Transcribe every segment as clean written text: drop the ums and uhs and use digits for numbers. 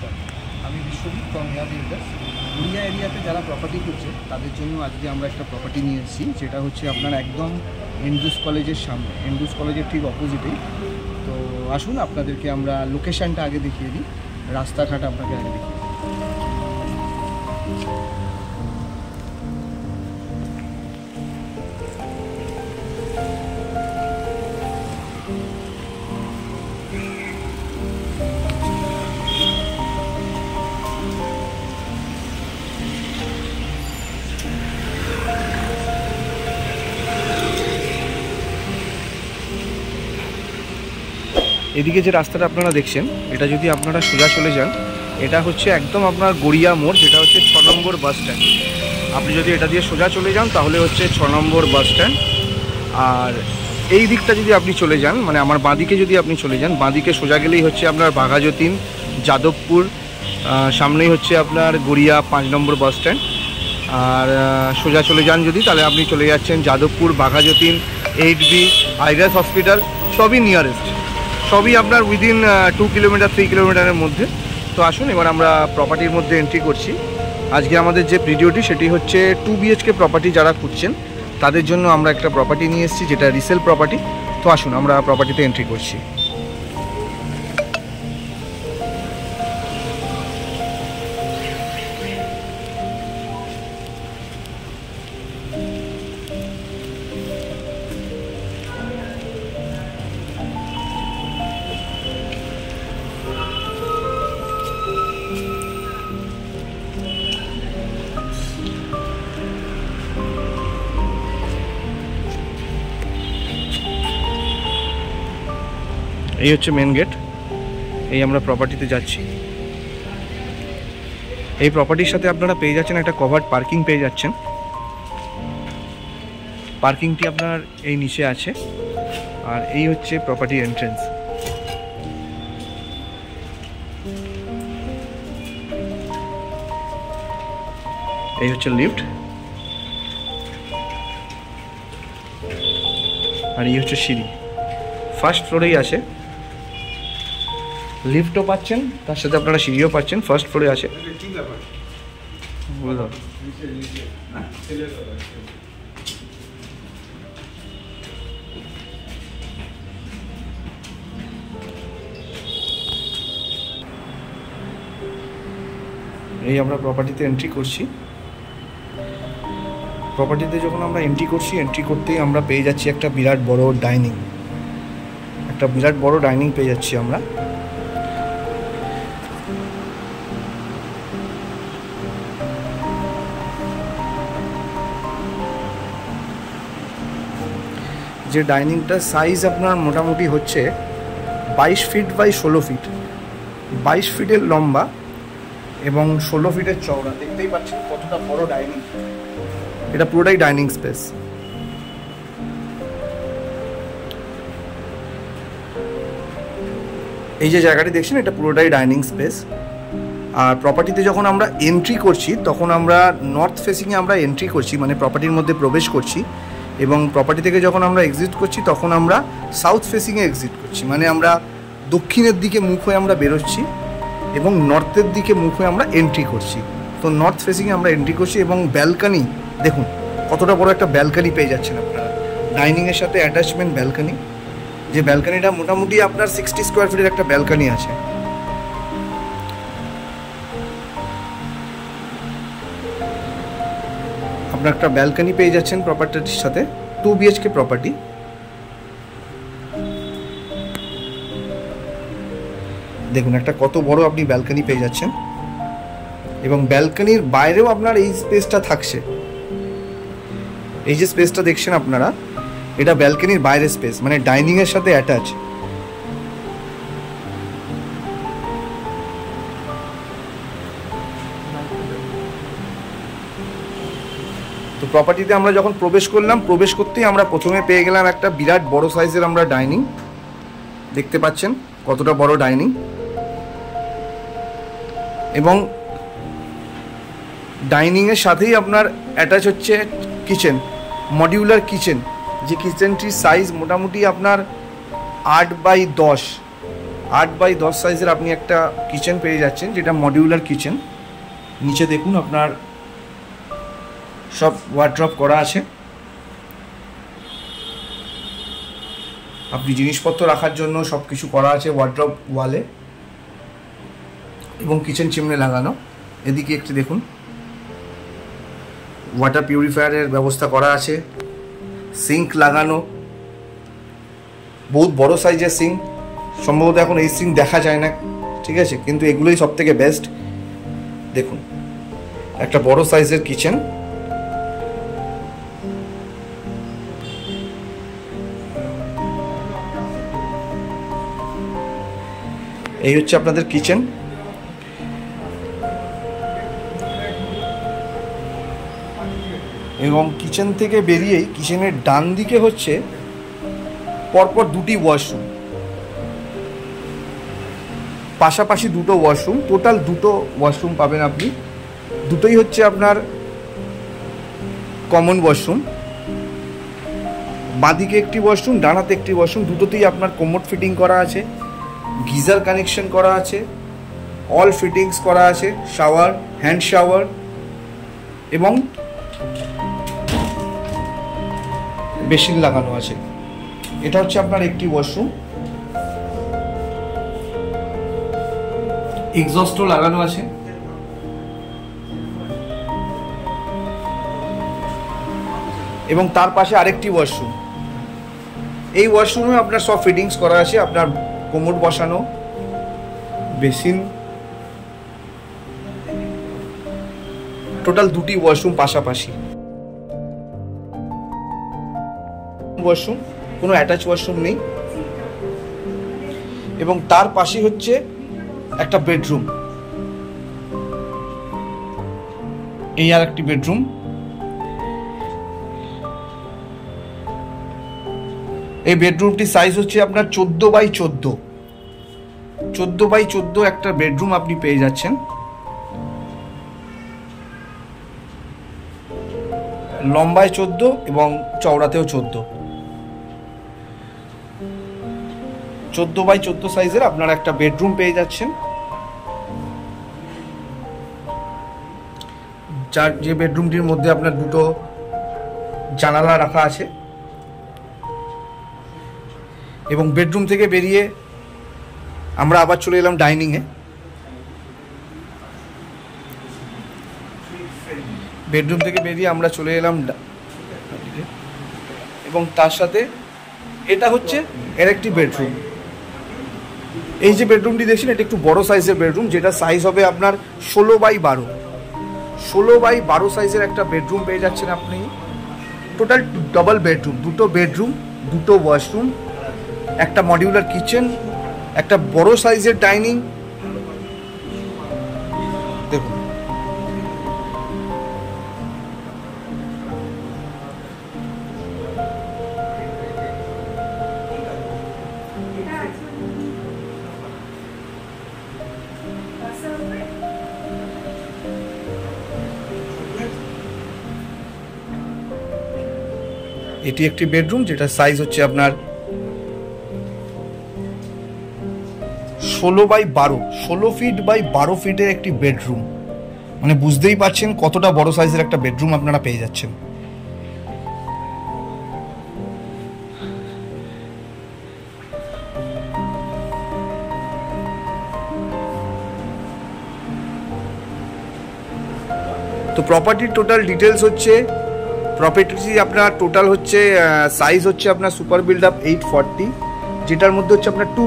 নমস্কার, আমি Biswajit from year builders. Garia এরিয়াতে যারা প্রপার্টি করছে তাদের জন্য আজকে আমরা একটা প্রপার্টি নিয়ে এসেছি, যেটা হচ্ছে আপনার একদম এন্ড্রুজ কলেজের সামনে, এন্ড্রুজ কলেজের ঠিক অপোজিটেই। তো আসুন আপনাদেরকে আমরা লোকেশানটা আগে দেখিয়ে দিই, রাস্তাঘাট আপনাকে আগে দেখিয়ে দিই। এদিকে যে রাস্তাটা আপনারা দেখছেন, এটা যদি আপনারা সোজা চলে যান, এটা হচ্ছে একদম আপনার গড়িয়া মোড়, যেটা হচ্ছে 6 নম্বর বাস স্ট্যান্ড। আপনি যদি এটা দিয়ে সোজা চলে যান তাহলে হচ্ছে 6 নম্বর বাস স্ট্যান্ড। আর এই দিকটা যদি আপনি চলে যান, মানে আমার বাঁদিকে যদি আপনি চলে যান, বাঁদিকে সোজা গেলেই হচ্ছে আপনার বাঘাযতীন, যাদবপুর, সামনেই হচ্ছে আপনার গড়িয়া 5 নম্বর বাস স্ট্যান্ড। আর সোজা চলে যান যদি, তাহলে আপনি চলে যাচ্ছেন যাদবপুর, বাঘাযতীন, 8B, আইরাস হসপিটাল, সবই নিয়ারেস্ট, সবই আপনার উইদিন 2 কিলোমিটার 3 কিলোমিটারের মধ্যে। তো আসুন এবার আমরা প্রপার্টির মধ্যে এন্ট্রি করছি। আজকে আমাদের যে ভিডিওটি সেটি হচ্ছে 2 BHK প্রপার্টি যারা খুঁজছেন তাদের জন্য আমরা একটা প্রপার্টি নিয়ে এসেছি, যেটা রিসেল প্রপার্টি। তো আসুন আমরা প্রপার্টিতে এন্ট্রি করছি। এই হচ্ছে মেন গেট। এই আমরা প্রপার্টিতে যাচ্ছি। এই প্রপার্টির সাথে আপনারা পেয়ে যাচ্ছেন একটা কভার্ড পার্কিং পেয়ে যাচ্ছেন। পার্কিংটি আপনার এই নিচে আছে। আর এই হচ্ছে প্রপার্টি এন্ট্রেন্স। এই হচ্ছে লিফট, আর এই হচ্ছে সিঁড়ি। ফার্স্ট ফ্লোরেই আছে, লিফটও পাচ্ছেন, তার সাথে আপনারা সিঁড়িও পাচ্ছেন। ফার্স্ট ফ্লোরে আছে। এই আমরা প্রপার্টিতে এন্ট্রি করছি। প্রপার্টিতে যখন আমরা এন্ট্রি করছি, এন্ট্রি করতেই আমরা পেয়ে যাচ্ছি একটা বিরাট বড় ডাইনিং। একটা বিরাট বড় ডাইনিং পেয়ে যাচ্ছি আমরা। যে ডাইনিংটার সাইজ আপনার মোটামুটি হচ্ছে 22 ফিট বাই 16 ফিট, 22 ফিটের লম্বা এবং 16 ফিটের চওড়া। দেখতেই পাচ্ছেন কতটা বড় ডাইনিং। এটা পুরোটাই ডাইনিং স্পেস। এই যে জায়গাটি দেখছেন, এটা পুরোটাই ডাইনিং স্পেস। আর প্রপার্টিতে যখন আমরা এন্ট্রি করছি তখন আমরা নর্থ ফেসিংয়ে আমরা এন্ট্রি করছি, মানে প্রপার্টির মধ্যে প্রবেশ করছি। এবং প্রপার্টি থেকে যখন আমরা এক্সিট করছি তখন আমরা সাউথ ফেসিংয়ে এক্সিট করছি, মানে আমরা দক্ষিণের দিকে মুখ হয়ে আমরা বেরোচ্ছি এবং নর্থের দিকে মুখ হয়ে আমরা এন্ট্রি করছি। তো নর্থ ফেসিংয়ে আমরা এন্ট্রি করছি। এবং ব্যালকানি দেখুন কতটা বড় একটা ব্যালকানি পেয়ে যাচ্ছেন আপনারা, ডাইনিংয়ের সাথে অ্যাটাচমেন্ট ব্যালকানি। যে ব্যালকানিটা মোটামুটি আপনার 60 স্কোয়ার ফিটের একটা ব্যালকানি আছে। আপনার একটা ব্যালকানি পেয়ে যাচ্ছেন প্রপার্টির সাথে। 2 BHK প্রপার্টি। দেখুন একটা কত বড় আপনি ব্যালকানি পেয়ে যাচ্ছেন। এবং ব্যালকানির বাইরেও আপনার এই স্পেসটা থাকছে। এই যে স্পেসটা দেখছেন আপনারা, এটা ব্যালকানির বাইরের স্পেস, মানে ডাইনিংয়ের সাথে অ্যাটাচ। তো প্রপার্টিতে আমরা যখন প্রবেশ করলাম, প্রবেশ করতেই আমরা প্রথমে পেয়ে গেলাম একটা বিরাট বড় সাইজের আমরা ডাইনিং। দেখতে পাচ্ছেন কতটা বড় ডাইনিং। এবং ডাইনিংয়ের সাথেই আপনার অ্যাটাচ হচ্ছে কিচেন, মডিউলার কিচেন। যে কিচেনটির সাইজ মোটামুটি আপনার 8 বাই 10, 8x10 সাইজের আপনি একটা কিচেন পেয়ে যাচ্ছেন, যেটা মডিউলার কিচেন। নিচে দেখুন আপনার সব ওয়ার্ড্রপ করা আছে, আপনি জিনিসপত্র রাখার জন্য সব কিছু করা আছে ওয়ার্ড্রপ ওয়ালে, এবং কিচেন চিমনি লাগানো। এদিকে একটু দেখুন, ওয়াটার পিউরিফায়ারের ব্যবস্থা করা আছে, সিঙ্ক লাগানো, বহুত বড় সাইজের সিঙ্ক। সম্ভবত এখন এই সিঙ্ক দেখা যায় না, ঠিক আছে, কিন্তু এগুলোই সব থেকে বেস্ট। দেখুন একটা বড় সাইজের কিচেন। এই হচ্ছে আপনাদের কিচেন। এবং কিচেন থেকে বেরিয়েই কিচেনের ডান দিকে হচ্ছে পরপর দুটি ওয়াশরুম, পাশাপাশি দুটো ওয়াশরুম, টোটাল দুটো ওয়াশরুম পাবেন আপনি। দুটোই হচ্ছে আপনার কমন ওয়াশরুম। বাঁদিকে একটি ওয়াশরুম, ডানাতে একটি ওয়াশরুম, দুটোতেই আপনার কোমোড ফিটিং করা আছে, গিজার কানেকশন করা আছে, অল ফিটিংস করা আছে, শাওয়ার, হ্যান্ড শাওয়ার এবং বেসিন লাগানো আছে। এটা হচ্ছে আপনার একটি ওয়াশরুম, এক্সস্টও লাগানো আছে। এবং তার পাশে আরেকটি ওয়াশরুম। এই ওয়াশরুমে আপনার সব ফিটিংস করা আছে, আপনার কোমোড বসানো, বেসিন, টোটাল দুটি ওয়াশরুম পাশাপাশি। ওয়াশরুম, কোনো অ্যাটাচ ওয়াশরুম নেই। এবং তার পাশে হচ্ছে একটা বেডরুম, এই আর একটি বেডরুম। এই বেডরুমটি সাইজ হচ্ছে আপনার 14x14, 14x14 একটা বেডরুম আপনি পেয়ে যাচ্ছেন। লম্বায় 14 এবং চওড়াতেও 14, 14x14 সাইজের আপনারা একটা বেডরুম পেয়ে যাচ্ছেন। যার যে বেডরুমটির মধ্যে আপনার দুটো জানালা রাখা আছে। এবং বেডরুম থেকে বেরিয়ে আমরা আবার চলে এলাম ডাইনিংয়ে। বেডরুম থেকে বেরিয়ে আমরা চলে এলাম এবং তার সাথে এটা হচ্ছে এর একটি বেডরুম। এই যে বেডরুমটি দেখছেন, এটা একটু বড় সাইজের বেডরুম, যেটা সাইজ হবে আপনার 16x12, 16x12 সাইজের একটা বেডরুম পেয়ে যাচ্ছেন আপনি। টোটাল ডাবল বেডরুম, দুটো বেডরুম, দুটো ওয়াশরুম, একটা মডিউলার কিচেন, একটা বড় সাইজের ডাইনিং। দেখুন এটি একটি বেডরুম, যেটা সাইজ হচ্ছে আপনার 16x12, 16 ফিট বাই 12 ফিটের একটি বেডরুম। মানে বুঝতেই পারছেন কতটা বড় সাইজের একটা বেডরুম আপনারা পেয়ে যাচ্ছেন। তো প্রপার্টির টোটাল ডিটেলস হচ্ছে, প্রপার্টি আপনার টোটাল হচ্ছে সাইজ হচ্ছে আপনার সুপার বিল্ড আপ 840, যেটার মধ্যে হচ্ছে আপনার 2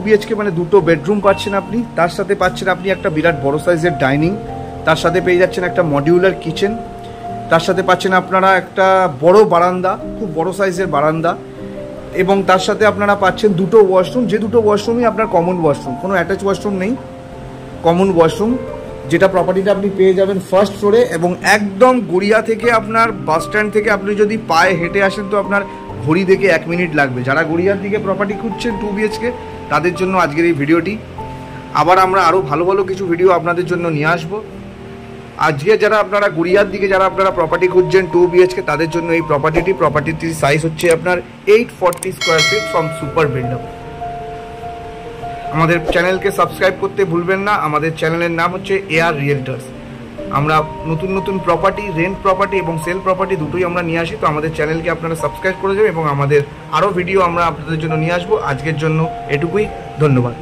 বিএচকে মানে দুটো বেডরুম পাচ্ছেন আপনি। তার সাথে পাচ্ছেন আপনি একটা বিরাট বড় সাইজের ডাইনিং, তার সাথে পেয়ে যাচ্ছেন একটা মডিউলার কিচেন, তার সাথে পাচ্ছেন আপনারা একটা বড় বারান্দা, খুব বড় সাইজের বারান্দা, এবং তার সাথে আপনারা পাচ্ছেন দুটো ওয়াশরুম, যে দুটো ওয়াশরুমই আপনার কমন ওয়াশরুম, কোনো অ্যাটাচ ওয়াশরুম নেই, কমন ওয়াশরুম। যেটা প্রপার্টিটা আপনি পেয়ে যাবেন ফার্স্ট ফ্লোরে, এবং একদম গড়িয়া থেকে আপনার বাস স্ট্যান্ড থেকে আপনি যদি পায়ে হেঁটে আসেন তো আপনার ঘড়ি দেখে 1 মিনিট লাগবে। যারা গড়িয়ার দিকে প্রপার্টি খুঁজছেন 2 বিএচকে, তাদের জন্য আজকের এই ভিডিওটি। আবার আমরা আরও ভালো ভালো কিছু ভিডিও আপনাদের জন্য নিয়ে আসবো। আজকে যারা আপনারা গড়িয়ার দিকে যারা আপনারা প্রপার্টি খুঁজছেন 2 বিএচকে, তাদের জন্য এই প্রপার্টিটির সাইজ হচ্ছে আপনার 840 square feet from super build up. আমাদের চ্যানেলকে সাবস্ক্রাইব করতে ভুলবেন না। আমাদের চ্যানেলের নাম হচ্ছে এআর রিয়েলটার্স। আমরা নতুন নতুন প্রপার্টি, রেন্ট প্রপার্টি এবং সেল প্রপার্টি দুটোই আমরা নিয়ে আসি। তো আমাদের চ্যানেলকে আপনারা সাবস্ক্রাইব করে যাবেন এবং আমাদের আরও ভিডিও আমরা আপনাদের জন্য নিয়ে আসবো। আজকের জন্য এটুকুই, ধন্যবাদ।